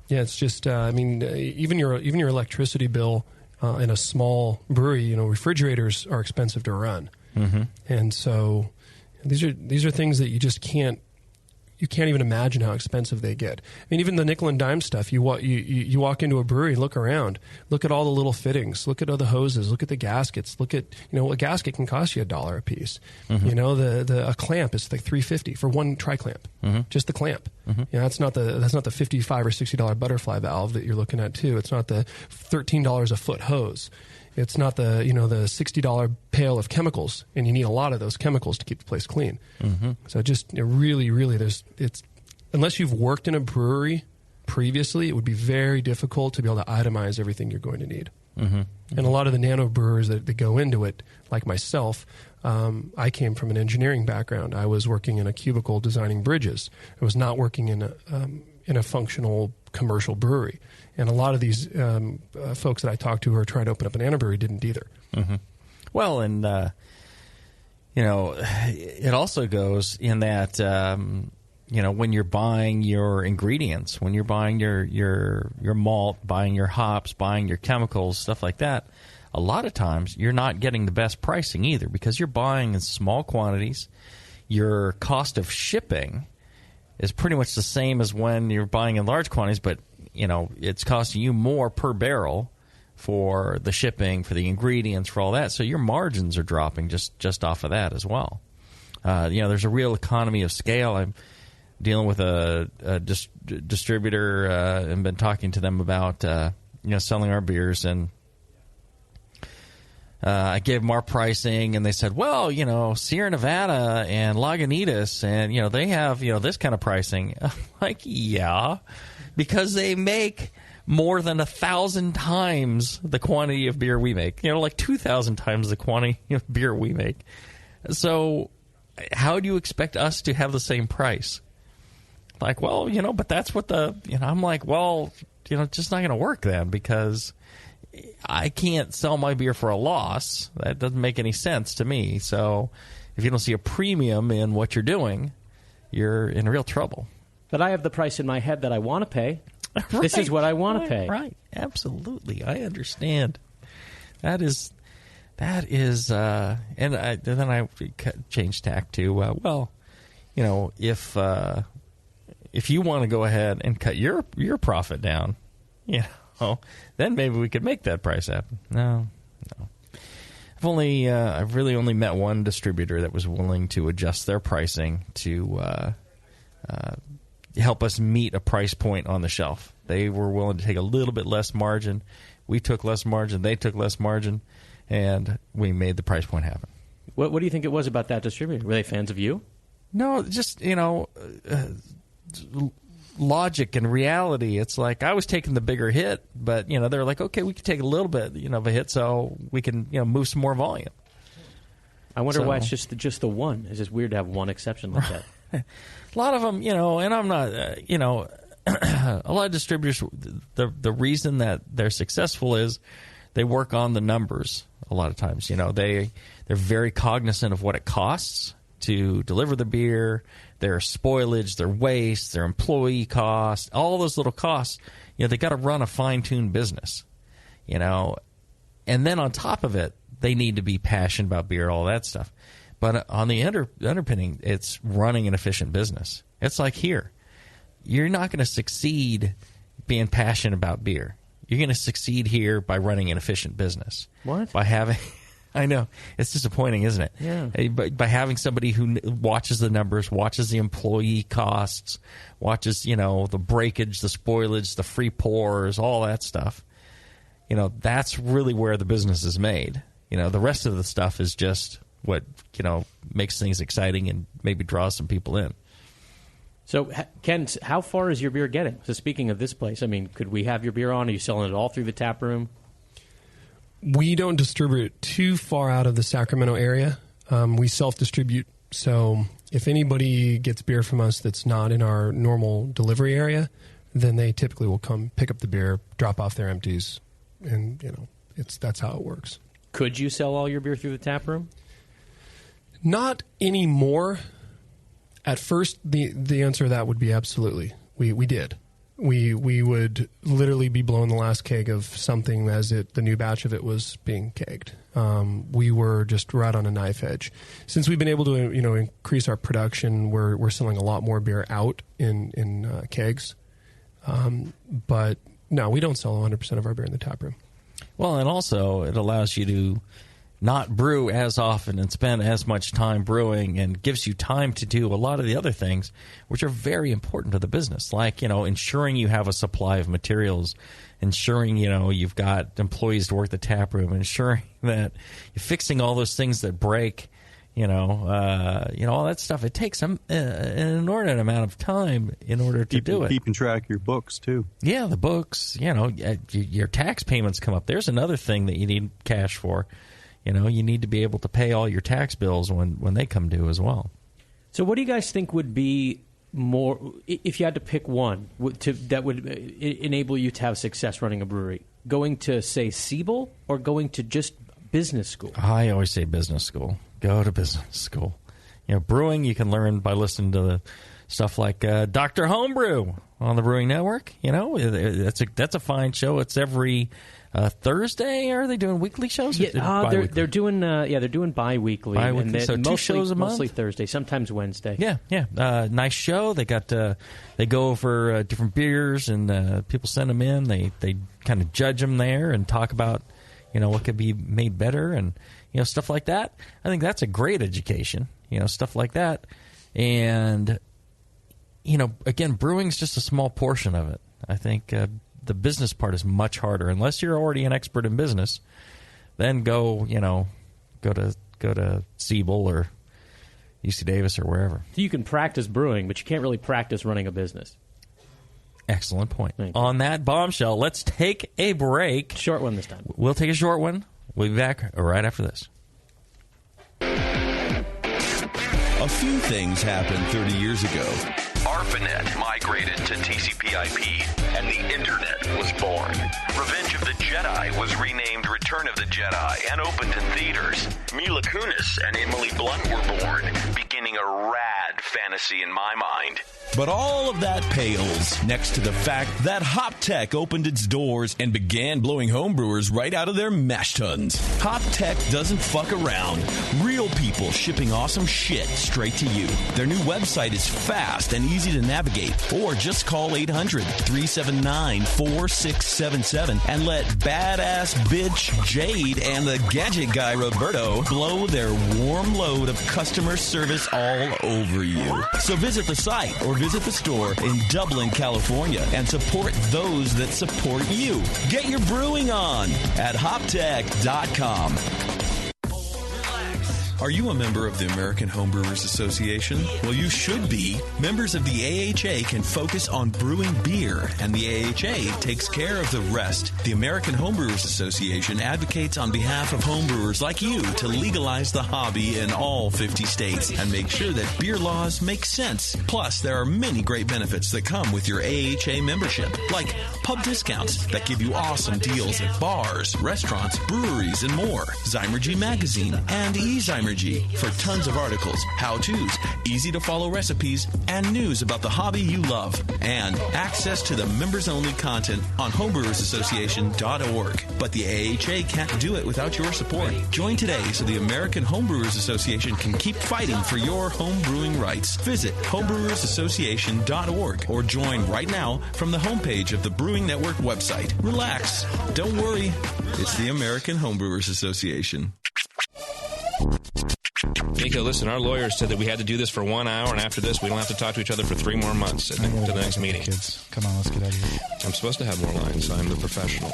It's just, even your electricity bill in a small brewery, refrigerators are expensive to run. Mm-hmm. And so these are things that you just can't even imagine how expensive they get. I mean, even the nickel and dime stuff. You walk into a brewery, look around, look at all the little fittings, look at all the hoses, look at the gaskets, look at a gasket can cost you $1 a piece. Mm-hmm. A clamp is like $3.50 for one tri-clamp, just the clamp. Mm-hmm. That's not the $55 or $60 butterfly valve that you're looking at too. It's not the $13 a foot hose. It's not the the $60 pail of chemicals, and you need a lot of those chemicals to keep the place clean. Mm-hmm. So just really, unless you've worked in a brewery previously, it would be very difficult to be able to itemize everything you're going to need. Mm-hmm. And a lot of the nano brewers that go into it, like myself, I came from an engineering background. I was working in a cubicle designing bridges. I was not working in a functional commercial brewery. And a lot of these folks that I talked to who are trying to open up an nano brewery didn't either. Mm-hmm. Well, and it also goes in that when you're buying your ingredients, when you're buying your malt, buying your hops, buying your chemicals, stuff like that, a lot of times you're not getting the best pricing either because you're buying in small quantities. Your cost of shipping is pretty much the same as when you're buying in large quantities, but it's costing you more per barrel for the shipping, for the ingredients, for all that. So your margins are dropping just off of that as well. There's a real economy of scale. I'm dealing with a distributor and been talking to them about selling our beers, and I gave them our pricing, and they said, well, Sierra Nevada and Lagunitas, and they have this kind of pricing. I'm like, yeah, because they make more than 1,000 times the quantity of beer we make. Like 2,000 times the quantity of beer we make. So how do you expect us to have the same price? Like, well, but that's what I'm like, well, it's just not going to work then, because I can't sell my beer for a loss. That doesn't make any sense to me. So if you don't see a premium in what you're doing, you're in real trouble. But I have the price in my head that I want to pay. Right, this is what I want to pay. Right, absolutely. I understand. That is, and then I changed tack to, if you want to go ahead and cut your profit down, then maybe we could make that price happen. No. I've really only met one distributor that was willing to adjust their pricing to help us meet a price point on the shelf. They were willing to take a little bit less margin. We took less margin. They took less margin, and we made the price point happen. What do you think it was about that distributor? Were they fans of you? No, just logic and reality. It's like I was taking the bigger hit, but they were like, okay, we can take a little bit of a hit, so we can move some more volume. I wonder why it's just the one. It's just weird to have one exception like that. A lot of them, and I'm not, a lot of distributors, the reason that they're successful is they work on the numbers a lot of times. They're very cognizant of what it costs to deliver the beer, their spoilage, their waste, their employee costs, all those little costs. They got to run a fine-tuned business, and then on top of it, they need to be passionate about beer, all that stuff. But on the underpinning, it's running an efficient business. It's like here. You're not going to succeed being passionate about beer. You're going to succeed here by running an efficient business. What? By having... I know. It's disappointing, isn't it? Yeah. By having somebody who watches the numbers, watches the employee costs, watches, the breakage, the spoilage, the free pours, all that stuff. That's really where the business is made. The rest of the stuff is just what, makes things exciting and maybe draws some people in. So, Ken, how far is your beer getting? So, speaking of this place, could we have your beer on? Are you selling it all through the tap room? We don't distribute too far out of the Sacramento area. We self-distribute. So if anybody gets beer from us that's not in our normal delivery area, then they typically will come pick up the beer, drop off their empties, and that's how it works. Could you sell all your beer through the tap room? Not anymore. At first, the answer to that would be absolutely. We did. We would literally be blowing the last keg of something as the new batch of it was being kegged. We were just right on a knife edge. Since we've been able to increase our production, we're selling a lot more beer out in kegs. But no, we don't sell 100% of our beer in the tap room. Well, and also it allows you to not brew as often and spend as much time brewing, and gives you time to do a lot of the other things which are very important to the business, like ensuring you have a supply of materials, ensuring you've got employees to work the tap room, ensuring that you're fixing all those things that break, all that stuff. It takes an inordinate amount of time in order to do it. Keeping track of your books too. Yeah, the books. Your tax payments come up. There's another thing that you need cash for. You need to be able to pay all your tax bills when they come due as well. So what do you guys think would be more, if you had to pick one, that would enable you to have success running a brewery? Going to, say, Siebel, or going to just business school? I always say business school. Go to business school. Brewing, you can learn by listening to the stuff like Dr. Homebrew on the Brewing Network. That's a fine show. It's every Thursday. Are they doing weekly shows? Yeah, they're doing bi-weekly. Bi-weekly, so two shows a month? Mostly Thursday, sometimes Wednesday. Yeah. Nice show. They go over different beers, and people send them in. They kind of judge them there and talk about, what could be made better and, stuff like that. I think that's a great education, stuff like that. And, again, brewing's just a small portion of it. I think the business part is much harder. Unless you're already an expert in business, then go to Siebel or UC Davis or wherever. So you can practice brewing, but you can't really practice running a business. Excellent point. On that bombshell, let's take a break. Short one this time. We'll take a short one. We'll be back right after this. A few things happened 30 years ago. ARPANET migrated to TCP/IP, and the Internet was born. Revenge of the Jedi was renamed Return of the Jedi and opened in theaters. Mila Kunis and Emily Blunt were born, beginning a rad fantasy in my mind. But all of that pales next to the fact that HopTech opened its doors and began blowing homebrewers right out of their mash tuns. HopTech doesn't fuck around. Real people shipping awesome shit straight to you. Their new website is fast and easy to navigate. Or just call 800-379-4677 and let badass bitch Jade and the gadget guy Roberto blow their warm load of customer service all over you. So visit the site or visit the store in Dublin, California, and support those that support you. Get your brewing on at hoptech.com. Are you a member of the American Homebrewers Association? Well, you should be. Members of the AHA can focus on brewing beer, and the AHA takes care of the rest. The American Homebrewers Association advocates on behalf of homebrewers like you to legalize the hobby in all 50 states and make sure that beer laws make sense. Plus, there are many great benefits that come with your AHA membership, like pub discounts that give you awesome deals at bars, restaurants, breweries, and more. Zymergy Magazine and eZymergy for tons of articles, how-tos, easy-to-follow recipes, and news about the hobby you love. And access to the members-only content on homebrewersassociation.org. But the AHA can't do it without your support. Join today so the American Homebrewers Association can keep fighting for your home brewing rights. Visit homebrewersassociation.org or join right now from the homepage of the Brewing Network website. Relax. Don't worry. It's the American Homebrewers Association. Nico, listen, our lawyers said that we had to do this for 1 hour, and after this, we don't have to talk to each other for 3 more months to the next meeting. Kids, come on, let's get out of here. I'm supposed to have more lines. I'm the professional.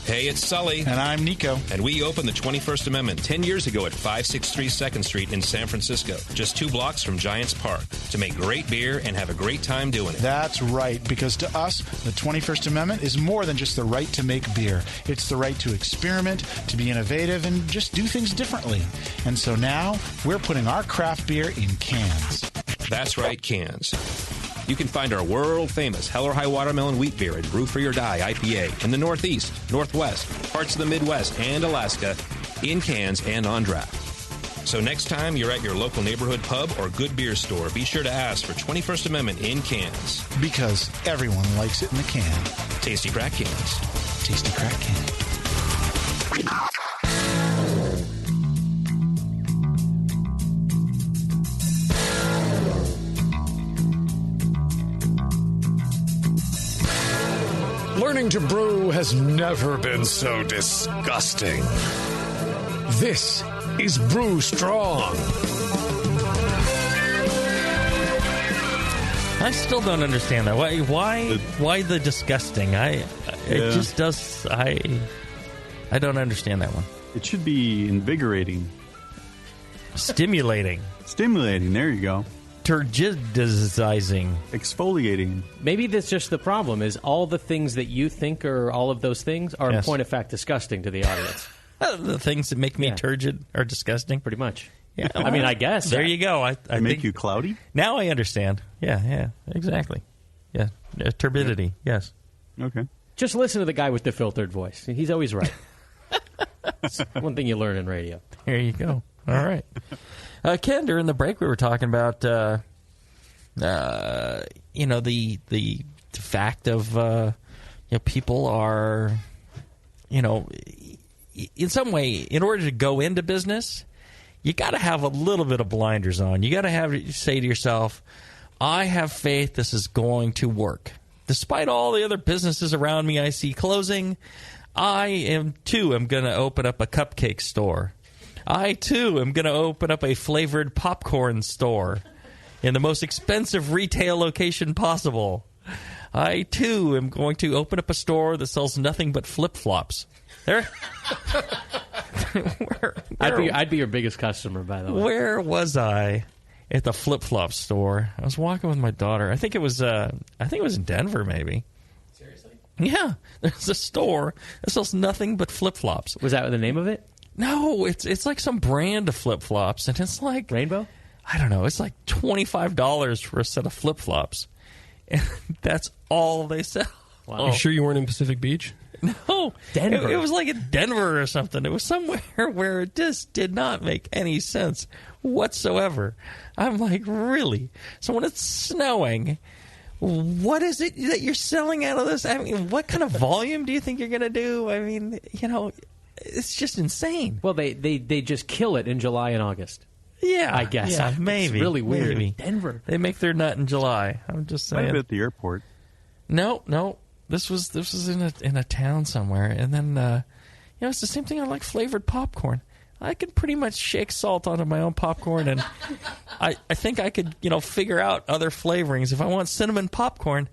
Hey, it's Sully. And I'm Nico. And we opened the 21st Amendment 10 years ago at 563 2nd Street in San Francisco, just 2 blocks from Giants Park, to make great beer and have a great time doing it. That's right, because to us, the 21st Amendment is more than just the right to make beer. It's the right to experiment, to be innovative, and just do things differently. And so now, we're putting our craft beer in cans. That's right, cans. You can find our world-famous Hell or High Watermelon Wheat Beer and Brew for Your Die IPA in the Northeast, Northwest, parts of the Midwest, and Alaska in cans and on draft. So next time you're at your local neighborhood pub or good beer store, be sure to ask for 21st Amendment in cans. Because everyone likes it in the can. Tasty crack cans. Tasty crack can. Learning to brew has never been so disgusting. This is Brew Strong. I still don't understand that. Why the disgusting? I don't understand that one. It should be invigorating. Stimulating. Stimulating, there you go. Turgidizing. Exfoliating. Maybe that's just the problem, is all the things that you think are all of those things are in point of fact disgusting to the audience. The things that make me turgid are disgusting? Pretty much. Yeah, I mean, I guess. There you go. I make you cloudy? Now I understand. Yeah, exactly. Yeah, turbidity, yes. Okay. Just listen to the guy with the filtered voice. He's always right. That's one thing you learn in radio. There you go. All right. Ken, during the break, we were talking about, the fact of, people are in some way, in order to go into business, you got to have a little bit of blinders on. You got to say to yourself, I have faith this is going to work. Despite all the other businesses around me I see closing, I am going to open up a cupcake store. I, too, am going to open up a flavored popcorn store in the most expensive retail location possible. I, too, am going to open up a store that sells nothing but flip-flops. There. I'd be your biggest customer, by the way. Where was I? At the flip-flop store. I was walking with my daughter. I think it was in Denver, maybe. Seriously? Yeah. There's a store that sells nothing but flip-flops. Was that the name of it? No, it's like some brand of flip-flops, and it's like... Rainbow? I don't know. It's like $25 for a set of flip-flops. And that's all they sell. Wow. You sure you weren't in Pacific Beach? No. Denver. It was like in Denver or something. It was somewhere where it just did not make any sense whatsoever. I'm like, really? So when it's snowing, what is it that you're selling out of this? I mean, what kind of volume do you think you're going to do? I mean, it's just insane. Well, they just kill it in July and August. Yeah, I guess. Yeah, maybe. It's really weird. Maybe. Denver. They make their nut in July. I'm just saying. Might have been at the airport. No. This was in a town somewhere, and then it's the same thing. I like flavored popcorn. I can pretty much shake salt onto my own popcorn, and I think I could figure out other flavorings. If I want cinnamon popcorn,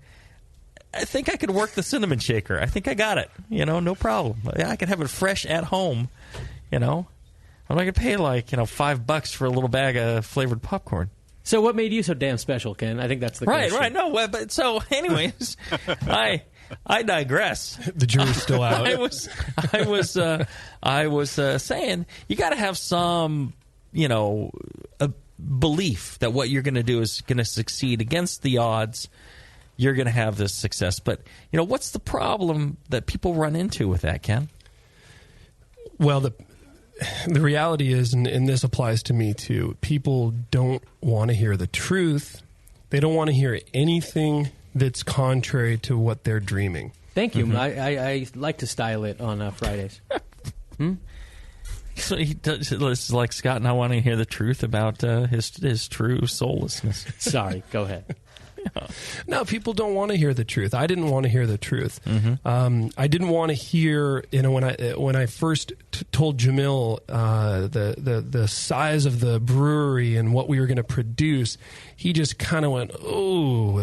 I think I could work the cinnamon shaker. I think I got it. No problem. I could have it fresh at home. I'm not gonna pay like $5 for a little bag of flavored popcorn. So what made you so damn special, Ken? I think that's the question. Right. No, but so anyways, I digress. The jury's still out. I was saying you got to have some, a belief that what you're going to do is going to succeed against the odds. You're going to have this success, but what's the problem that people run into with that, Ken? Well, the reality is, and this applies to me too, people don't want to hear the truth. They don't want to hear anything that's contrary to what they're dreaming. Thank you. Mm-hmm. I like to style it on Fridays. So he does, it's like Scott not wanting to hear the truth about his true soullessness. Sorry, go ahead. No, people don't want to hear the truth. I didn't want to hear the truth. Mm-hmm. I didn't want to hear, when I first told Jamil the size of the brewery and what we were going to produce, he just kind of went, "Oh,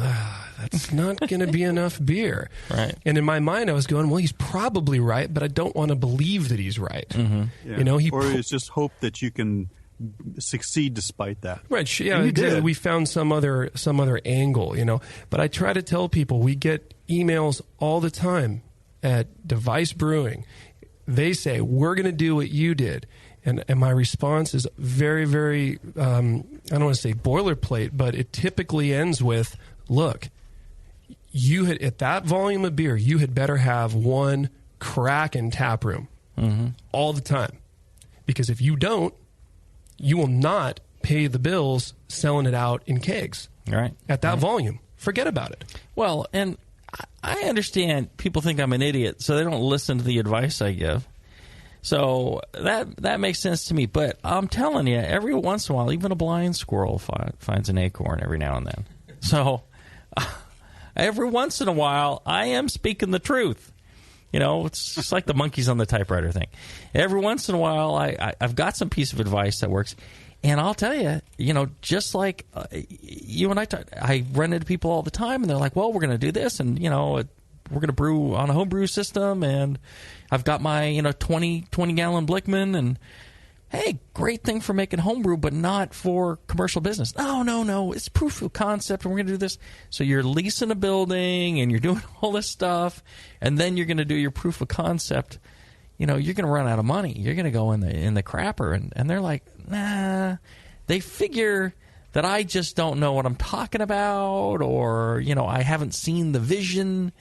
that's not going to be enough beer." Right. And in my mind, I was going, "Well, he's probably right, but I don't want to believe that he's right." Mm-hmm. Yeah. Or it's just hope that you can succeed despite that. Right. Yeah, exactly. We found some other angle, But I try to tell people, we get emails all the time at Device Brewing. They say, we're going to do what you did. And my response is very, very, I don't want to say boilerplate, but it typically ends with, look, you had, at that volume of beer, you had better have one Kraken tap room all the time. Because if you don't, you will not pay the bills selling it out in kegs at that volume. Forget about it. Well, and I understand people think I'm an idiot, so they don't listen to the advice I give. So that makes sense to me. But I'm telling you, every once in a while, even a blind squirrel finds an acorn every now and then. So every once in a while, I am speaking the truth. It's just like the monkeys on the typewriter thing. Every once in a while, I've got some piece of advice that works. And I'll tell you, just like you and I run into people all the time, and they're like, well, we're going to do this, and, we're going to brew on a homebrew system, and I've got my, 20-gallon Blickman, and, hey, great thing for making homebrew, but not for commercial business. No, it's proof of concept, and we're going to do this. So you're leasing a building, and you're doing all this stuff, and then you're going to do your proof of concept. You're going to run out of money. You're going to go in the crapper, and they're like, nah. They figure that I just don't know what I'm talking about, or I haven't seen the vision,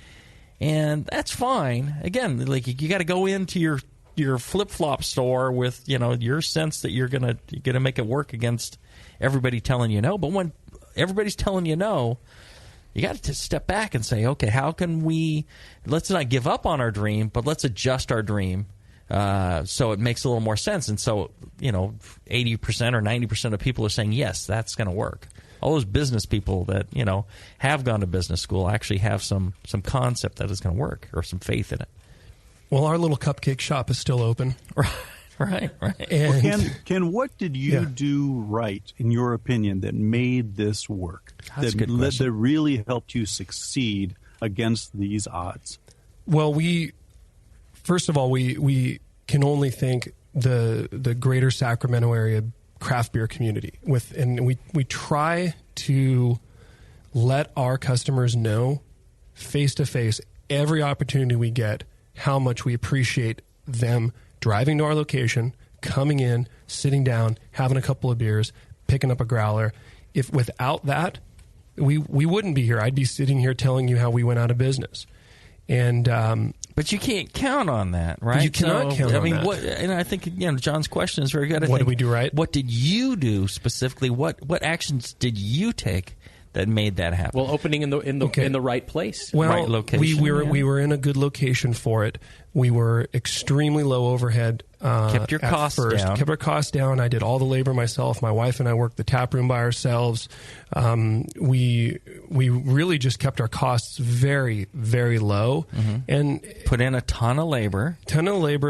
and that's fine. Again, like you got to go into your flip-flop store with your sense that you're gonna make it work against everybody telling you no. But when everybody's telling you no, you got to step back and say, okay, how can we, let's not give up on our dream, but let's adjust our dream so it makes a little more sense. And so, 80% or 90% of people are saying, yes, that's going to work. All those business people that, have gone to business school actually have some concept that is going to work or some faith in it. Well, our little cupcake shop is still open. Right. And well, Ken, what did you do right, in your opinion, that made this work? That's a good question. That really helped you succeed against these odds? Well, first of all, we can only thank the greater Sacramento area craft beer community and we try to let our customers know face to face every opportunity we get how much we appreciate them driving to our location, coming in, sitting down, having a couple of beers, picking up a growler. If without that, we wouldn't be here. I'd be sitting here telling you how we went out of business. And but you can't count on that, right? You cannot count on that. And I think John's question is very good. What did we do right? What did you do specifically? What actions did you take that made that happen? Well, opening in the right place, well, right location. We were in a good location for it. We were extremely low overhead. Kept your costs down. Kept our costs down. I did all the labor myself. My wife and I worked the tap room by ourselves. We really just kept our costs very, very low, and put in a ton of labor.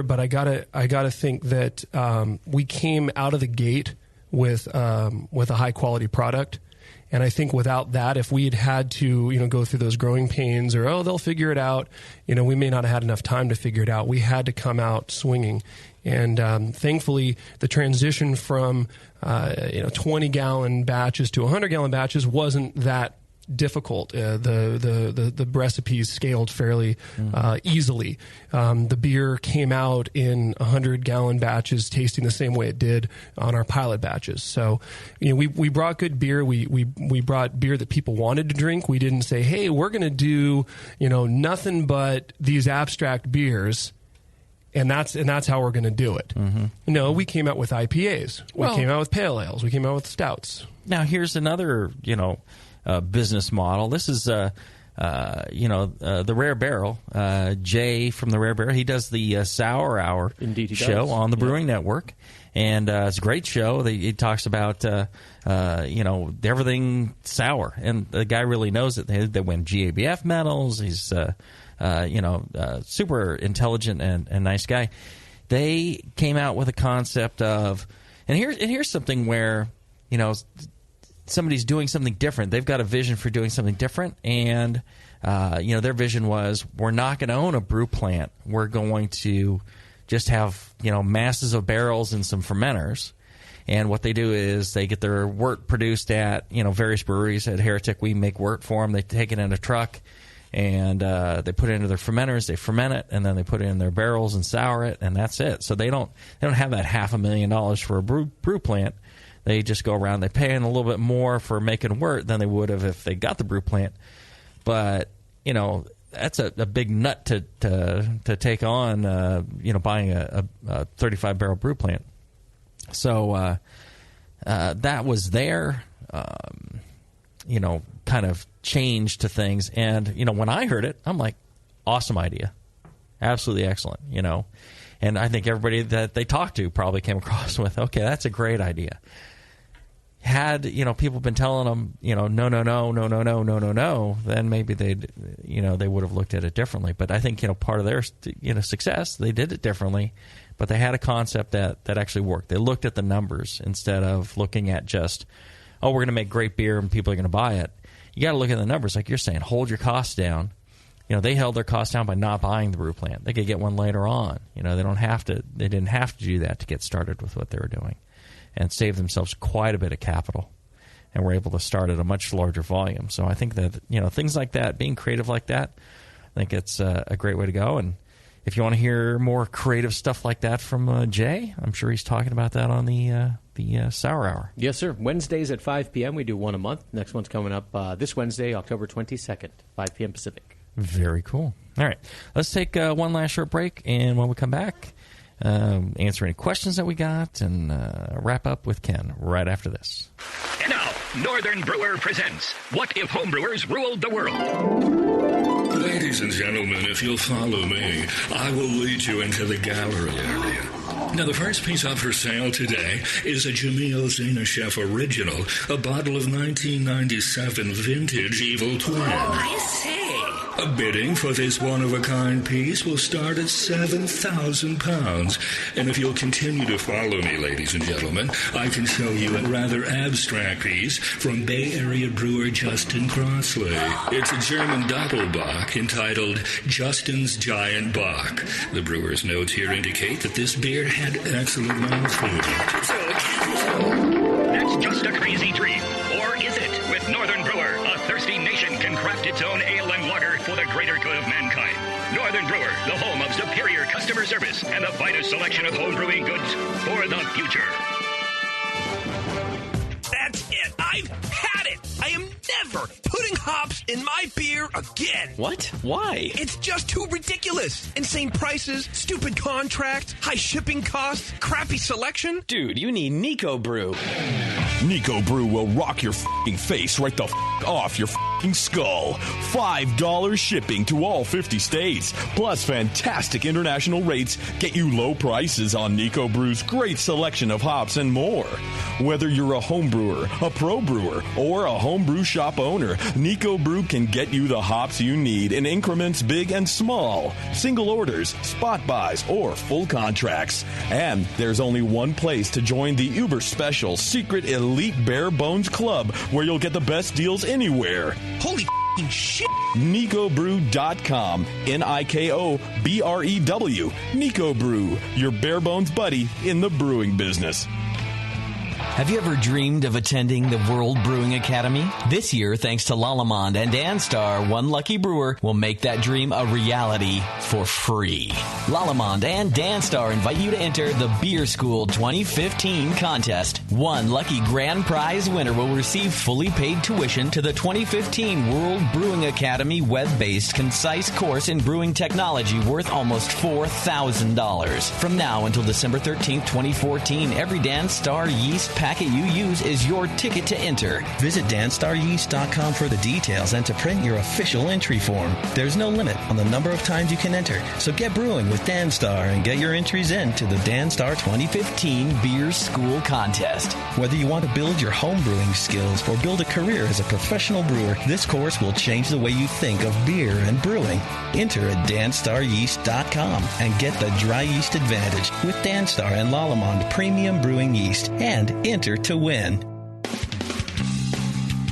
But I gotta think that we came out of the gate with a high quality product. And I think without that, if we had to, go through those growing pains or, they'll figure it out, we may not have had enough time to figure it out. We had to come out swinging. And thankfully, the transition from, 20-gallon batches to 100-gallon batches wasn't that difficult. The recipes scaled fairly easily. The beer came out in 100-gallon batches, tasting the same way it did on our pilot batches. So, we brought good beer. We brought beer that people wanted to drink. We didn't say, hey, we're going to do nothing but these abstract beers. And that's how we're going to do it. No, we came out with IPAs. We came out with pale ales. We came out with stouts. Now here's another business model. This is the Rare Barrel. Jay from the Rare Barrel. He does the Sour Hour show on the Brewing Network, and it's a great show. He talks about everything sour, and the guy really knows it. They win GABF medals. He's super intelligent and nice guy. They came out with a concept of, and here's something where somebody's doing something different. They've got a vision for doing something different, and their vision was, we're not going to own a brew plant. We're going to just have masses of barrels and some fermenters. And what they do is they get their wort produced at various breweries. At Heretic, we make wort for them. They take it in a truck, and they put it into their fermenters. They ferment it, and then they put it in their barrels and sour it, and that's it. So they don't have that $500,000 for a brew plant. They just go around. They pay in a little bit more for making wort than they would have if they got the brew plant. But that's a big nut to take on. Buying a 35-barrel brew plant. So that was their kind of change to things. And when I heard it, I'm like, awesome idea, absolutely excellent. And I think everybody that they talked to probably came across with, okay, that's a great idea. Had people been telling them no, then maybe they would have looked at it differently. But I think part of their success, they did it differently, but they had a concept that actually worked. They looked at the numbers instead of looking at just, we're going to make great beer and people are going to buy it. You got to look at the numbers, like you're saying. Hold your costs down. They held their costs down by not buying the brew plant. They could get one later on. They didn't have to do that to get started with what they were doing, and save themselves quite a bit of capital, and were able to start at a much larger volume. So I think that things like that, being creative like that, I think it's a great way to go. And if you want to hear more creative stuff like that from Jay, I'm sure he's talking about that on the Sour Hour. Yes, sir. Wednesdays at 5 p.m. We do one a month. Next one's coming up this Wednesday, October 22nd, 5 p.m. Pacific. Very cool. All right. Let's take one last short break, and when we come back, answer any questions that we got, and wrap up with Ken right after this. And now, Northern Brewer presents What If Homebrewers Ruled the World? Ladies and gentlemen, if you'll follow me, I will lead you into the gallery area. Now, the first piece up for sale today is a Jamil and John original, a bottle of 1997 vintage Evil Twin. I see. A bidding for this one-of-a-kind piece will start at £7,000. And if you'll continue to follow me, ladies and gentlemen, I can show you a rather abstract piece from Bay Area brewer Justin Crossley. It's a German Doppelbock entitled Justin's Giant Bock. The brewer's notes here indicate that this beer had excellent mouthfeel. That's just a crazy dream. Or is it? With Northern Brewer, a thirsty nation can craft its own ale and lager for the greater good of mankind. Northern Brewer, the home of superior customer service and the finest selection of home brewing goods for the future. That's it. I've had it. I am never putting hops in my beer again. What? Why? It's just too ridiculous. Insane prices, stupid contracts, high shipping costs, crappy selection. Dude, you need Nico Brew. Nico Brew will rock your f***ing face right the f*** off your f***ing skull. $5 shipping to all 50 states. Plus fantastic international rates get you low prices on Nico Brew's great selection of hops and more. Whether you're a home brewer, a pro brewer, or a homebrew shop owner, Nico Brew can get you the hops you need in increments big and small. Single orders, spot buys, or full contracts. And there's only one place to join the uber special secret elite bare bones club where you'll get the best deals anywhere. Holy shit. NicoBrew.com. NIKOBREW. Nico Brew, your bare bones buddy in the brewing business. Have you ever dreamed of attending the World Brewing Academy? This year, thanks to Lallemand and Danstar, one lucky brewer will make that dream a reality for free. Lallemand and Danstar invite you to enter the Beer School 2015 contest. One lucky grand prize winner will receive fully paid tuition to the 2015 World Brewing Academy web-based concise course in brewing technology worth almost $4,000. From now until December 13th, 2014, every Danstar yeast packet you use is your ticket to enter. Visit danstaryeast.com for the details and to print your official entry form. There's no limit on the number of times you can enter, so get brewing with Danstar and get your entries in to the Danstar 2015 Beer School Contest. Whether you want to build your home brewing skills or build a career as a professional brewer, this course will change the way you think of beer and brewing. Enter at danstaryeast.com and get the dry yeast advantage with Danstar and Lallemand Premium Brewing Yeast and enter to win.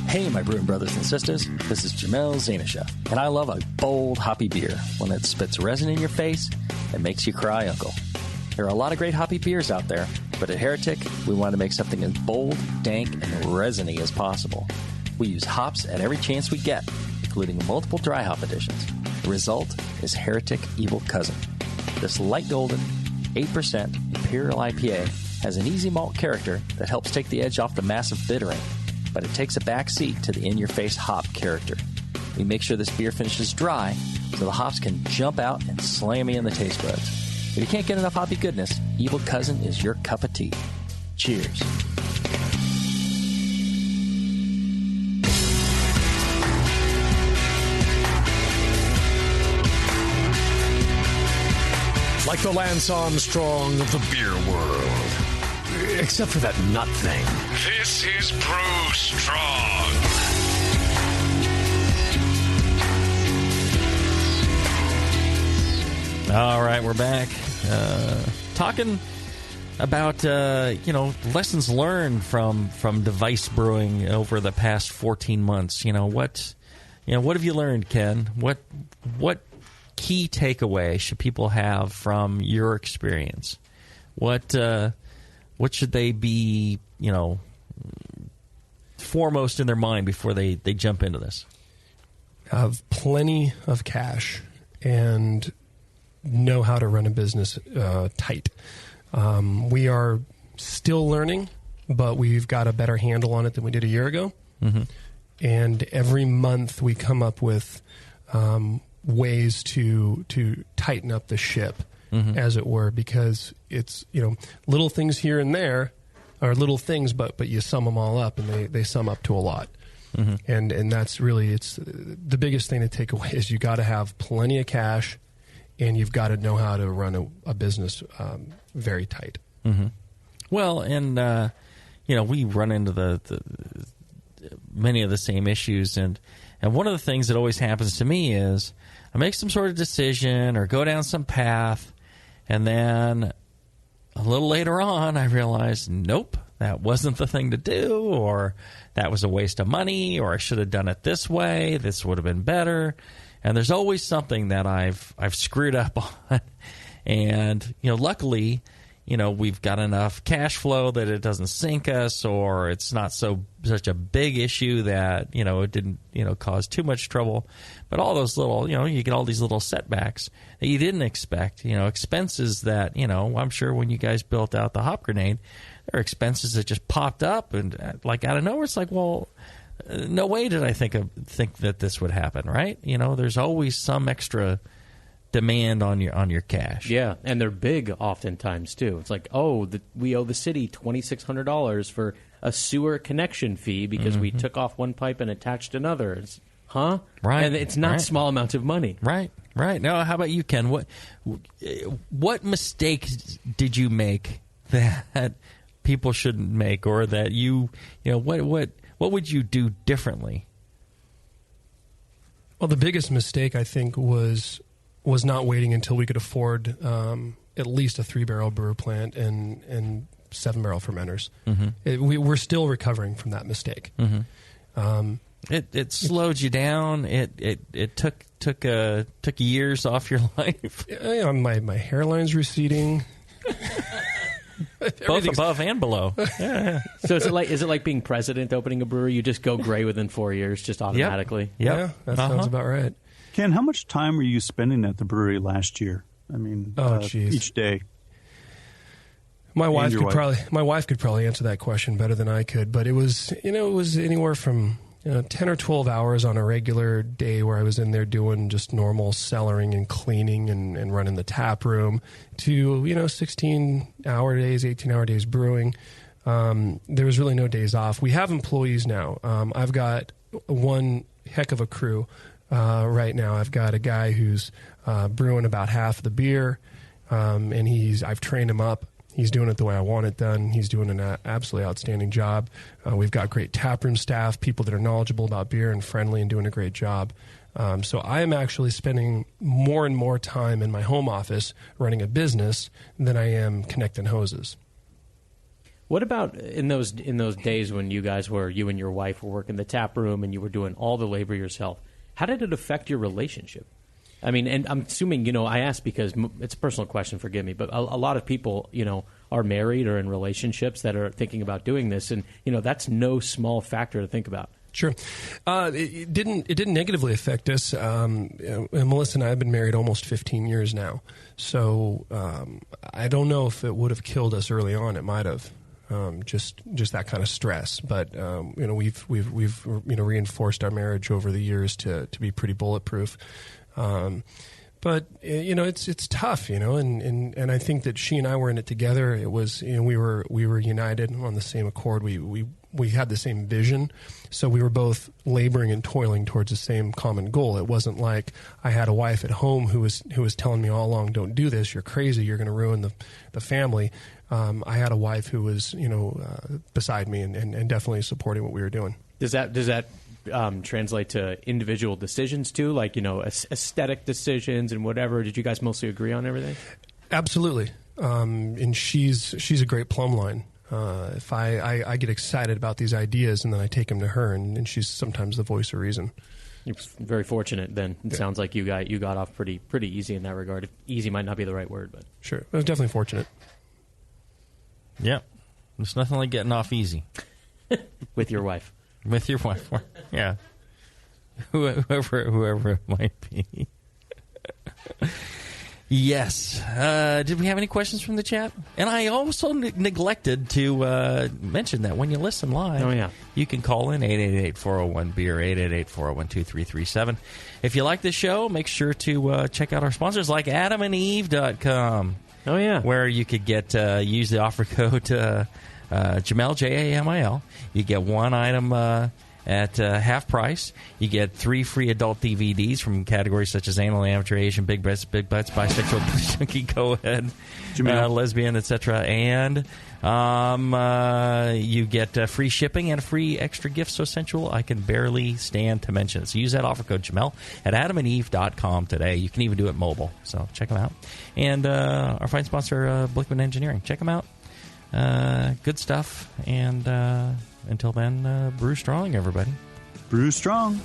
Hey, my brewing brothers and sisters. This is Jamil Zainashev, and I love a bold, hoppy beer, one that spits resin in your face and makes you cry uncle. There are a lot of great hoppy beers out there, but at Heretic, we want to make something as bold, dank, and resiny as possible. We use hops at every chance we get, including multiple dry hop additions. The result is Heretic Evil Cousin. This light golden, 8% Imperial IPA has an easy malt character that helps take the edge off the massive bittering, but it takes a back seat to the in-your-face hop character. We make sure this beer finishes dry so the hops can jump out and slam you in the taste buds. If you can't get enough hoppy goodness, Evil Cousin is your cup of tea. Cheers. Like the Lance Armstrong of the beer world. Except for that nut thing. This is Brew Strong. All right, we're back. Talking about, lessons learned from device brewing over the past 14 months. What have you learned, Ken? What key takeaway should people have from your experience? What should they be, foremost in their mind before they jump into this? Have plenty of cash and know how to run a business tight. We are still learning, but we've got a better handle on it than we did a year ago. Mm-hmm. And every month we come up with ways to tighten up the ship as it were, because it's, little things here and there are little things, but you sum them all up, and they sum up to a lot. And that's really, it's the biggest thing to take away is you got to have plenty of cash, and you've got to know how to run a business very tight. Well, and we run into the many of the same issues, and one of the things that always happens to me is I make some sort of decision or go down some path, and then a little later on I realize, nope, that wasn't the thing to do, or that was a waste of money, or I should have done it this way, this would have been better. And there's always something that I've screwed up on. And luckily, we've got enough cash flow that it doesn't sink us, or it's not such a big issue that it didn't cause too much trouble. But all those little you get all these little setbacks that you didn't expect, expenses that I'm sure when you guys built out the hop grenade, there are expenses that just popped up and like out of nowhere. It's like, well, no way did I think that this would happen, right? There's always some extra demand on your cash. Yeah, and they're big oftentimes too. It's like, we owe the city $2,600 for a sewer connection fee because we took off one pipe and attached another. Right. And it's not small amounts of money. Right. Now, how about you, Ken? What mistake did you make that people shouldn't make, or that what would you do differently? Well, the biggest mistake, I think, was not waiting until we could afford at least a 3-barrel brewer plant and 7-barrel fermenters. We're still recovering from that mistake. It slowed you down. It took years off your life. My hairline's receding. Both above and below. Yeah. So is it like being president opening a brewery? You just go gray within 4 years, just automatically. Yep. Yeah, that sounds about right. Ken, how much time were you spending at the brewery last year? I mean, each day. My wife could probably answer that question better than I could, but it was anywhere from 10 or 12 hours on a regular day where I was in there doing just normal cellaring and cleaning and running the tap room to 16-hour days, 18-hour days brewing. There was really no days off. We have employees now. I've got one heck of a crew right now. I've got a guy who's brewing about half the beer, and I've trained him up. He's doing it the way I want it done. He's doing an absolutely outstanding job. We've got great taproom staff, people that are knowledgeable about beer and friendly and doing a great job. So I am actually spending more and more time in my home office running a business than I am connecting hoses. What about in those days when you and your wife were working the tap room and you were doing all the labor yourself? How did it affect your relationship? I mean, and I'm assuming, I ask because it's a personal question, forgive me, but a lot of people, are married or in relationships that are thinking about doing this, and, that's no small factor to think about. Sure. It didn't negatively affect us. Melissa and I have been married almost 15 years now, so I don't know if it would have killed us early on. It might have. Just that kind of stress, but we've reinforced our marriage over the years to be pretty bulletproof. But it's tough, and I think that she and I were in it together. It was, we were united on the same accord. We had the same vision, so we were both laboring and toiling towards the same common goal. It wasn't like I had a wife at home who was telling me all along, "Don't do this. You're crazy. You're going to ruin the family." I had a wife who was, beside me and definitely supporting what we were doing. Does that translate to individual decisions too, like aesthetic decisions and whatever? Did you guys mostly agree on everything? Absolutely, and she's a great plumb line. If I get excited about these ideas and then I take them to her, and she's sometimes the voice of reason. You're very fortunate then. It sounds like you got off pretty easy in that regard. Easy might not be the right word, but sure, I was definitely fortunate. Yeah, there's nothing like getting off easy with your wife. With your wife, yeah. Whoever it might be. Yes. Did we have any questions from the chat? And I also neglected to mention that when you listen live, you can call in 888-401-BEER, 888-401-2337. If you like the show, make sure to check out our sponsors like AdamandEve.com. Oh, yeah. Where you could get use the offer code Jamil, Jamil. You get one item at half price. You get 3 free adult DVDs from categories such as anal, amateur, Asian, big breasts, bisexual, chunky, co-ed, lesbian, etc. And you get free shipping and a free extra gift so sensual I can barely stand to mention it. So use that offer code Jamil at AdamandEve.com today. You can even do it mobile. So check them out. And our fine sponsor, Blickman Engineering. Check them out. Good stuff. And until then, brew strong, everybody. Brew strong.